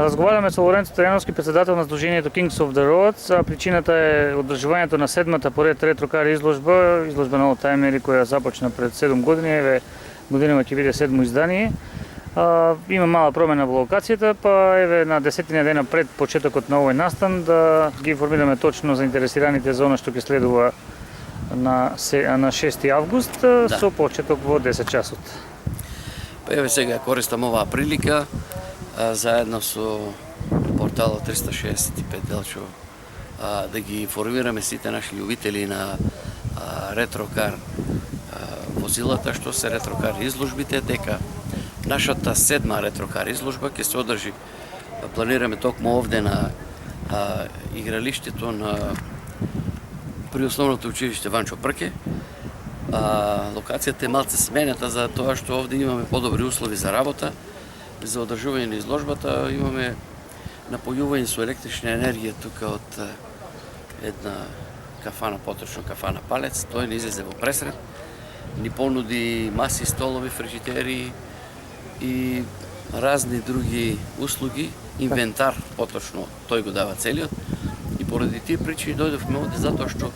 Разговаряме со Лоренцо Трајановски, председател на Сдружението Kings of the Road. Причината е одржувањето на седмата поред ретрокар изложба на олдтајмери која започна пред 7 години, еве годинава ќе биде 7 издание. Има мала промена во локацијата, па еве на 10 дена пред почетокот на овој настан да ги информираме точно заинтересираните за она што ќе следува на 6 август со почеток во 10 часот. Па еве сега користам оваа прилика заедно со порталот 365 Делчо да ги информираме сите наши љубители на ретрокар возилата, што се ретрокар изложбите, дека нашата 7 ретрокар изложба ќе се одржи, планираме токму овде на игралиштето при основното училиште Ванчо Прке. Локацијата е малце сменета за тоа што овде имаме подобри услови за работа, за одржување на изложбата, имаме напојување со електрична енергија тука од една кафана, поточно кафана Палец. Тој не излезе во пресред, ни понуди маси, столови, фрижидери и разни други услуги, инвентар, поточно тој го дава целиот. И поради тие причини дојдовме овде затоа што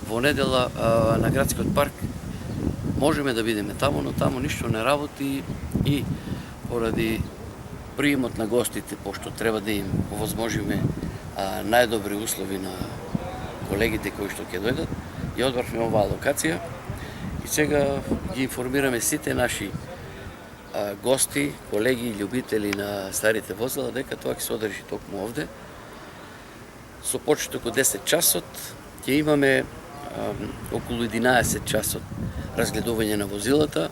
во недела на градскиот парк можеме да бидеме таму, но таму ништо не работи и поради приемот на гостите, пошто треба да им овозможиме најдобри услови на колегите кои што ќе дојдат, ја одбравме оваа локација и сега ги информираме сите наши гости, колеги, љубители на старите возила дека тоа ќе се одржи токму овде. Со почеток од 10 часот ќе имаме околу 11 часот разгледување на возилата.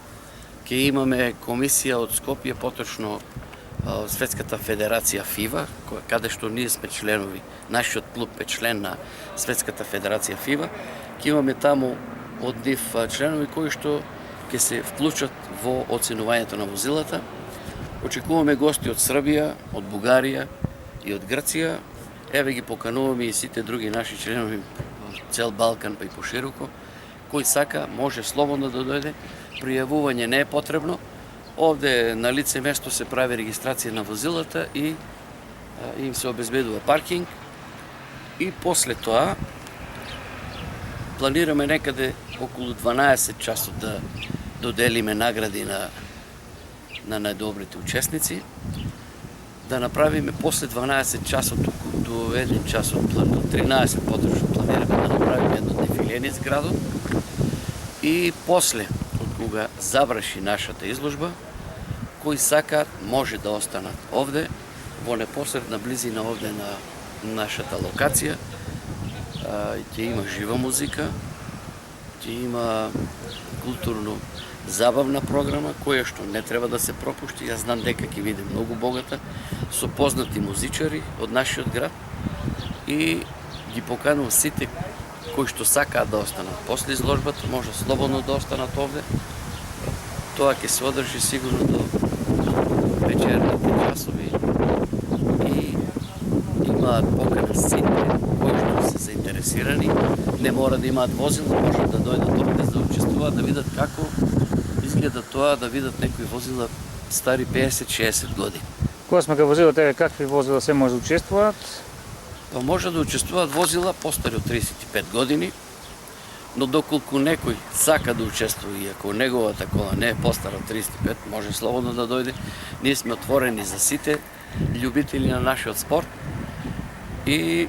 Ќе имаме комисија од Скопје, поточно Светската федерација ФИВА, каде што ние сме членови, нашиот клуб е член на Светската федерација ФИВА. Ќе имаме таму од нив членови кои што ќе се вклучат во оценувањето на возилата. Очекуваме гости од Србија, од Бугарија и од Грција. Еве ги покануваме и сите други наши членови од цел Балкан па и пошироко. Кој сака може слободно да дојде. Пријавување не е потребно. Овде на лице место се прави регистрација на возилата и им се обезбедува паркинг. И после тоа планираме некаде околу 12 часот да доделиме награди на најдобрите учесници. Да направиме после 12 часот до 1 часот, до 13 поточно планираме да направиме едно дефиле низ градот. И после, од кога заврши нашата изложба, кои сакаат може да останат овде, во непосредна близина овде на нашата локација. Ќе има жива музика, ќе има културно забавна програма, која што не треба да се пропушти. Јас знам дека ќе биде многу богата, со познати музичари од нашиот град и ги поканувам сите кои што сакаат да останат после изложбата, може слободно да останат овде. Тоа ќе се одржи сигурно до вечерните часови и имаат покана сите кои што се заинтересирани. Не мора да имаат возила, може да дојдат овде да учествуваат, да видат како изгледа тоа, да видат некои возила стари 50-60 години. Кога сме ка возила тебе, какви возила се може да учествуваат? Па може да учествуваат возила постари од 35 години, но доколку некој сака да учествува и ако неговата кола не е постара од 35, може слободно да дојде. Ние сме отворени за сите љубители на нашиот спорт и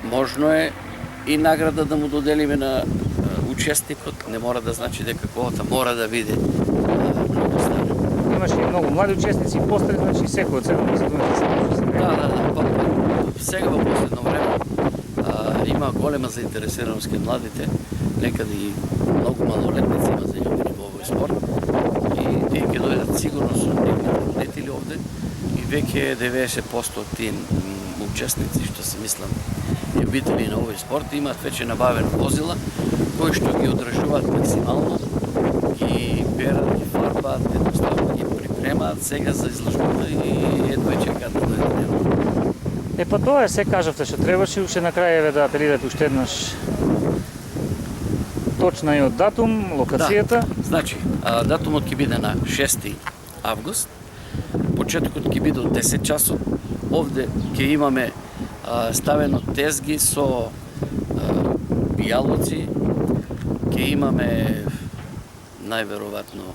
можно е и награда да му доделиме на учесникот. Не мора да значи дека колата мора да биде многу стара. Имаше и многу млади учесници и постари, значи секој од 70 години се може да се Да. Сега во последно време има голема заинтересираност кај младите, некаде и многу малолетници има заљубени во овој спорт и тие ќе дојдат сигурно со некои родители овде и веќе 90% од тие учесници што се мислам љубители на овој спорт имаат веќе набавено возила кои што ги одржуваат максимално, ги перат, ги фарбаат, едноставно ги припремаат сега за изложбата и едва чекаат да дојдат. Па тоа се кажавте што требаше, уште на крај еве да апелирате уште еднаш точна и од датум, локацијата. Да. Значи, датумот ќе биде на 6 август. почетокот ќе биде од 10 часот. Овде ќе имаме ставено тезги со пијалоци, ќе имаме најверојатно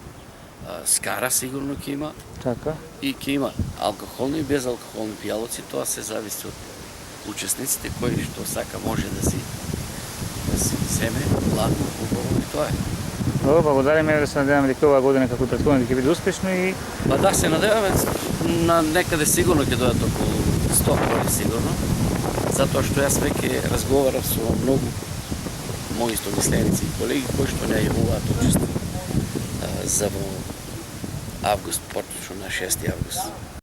скара сигурно ќе има Така. и ќе има алкохолни и безалкохолни пијалоци, тоа се зависи од учесниците кои што сака може да си земе ладно, убаво и тоа е. Добро, благодариме да се надеваме дека оваа година како и претходните ќе биде успешно и Па да, се надеваме на некаде сигурно ќе дојдат околу 100 коли сигурно, затоа што јас веќе разговарав со многу мои истомисленици и колеги кои што не јавуваат учество за во август, поточно на 6 август.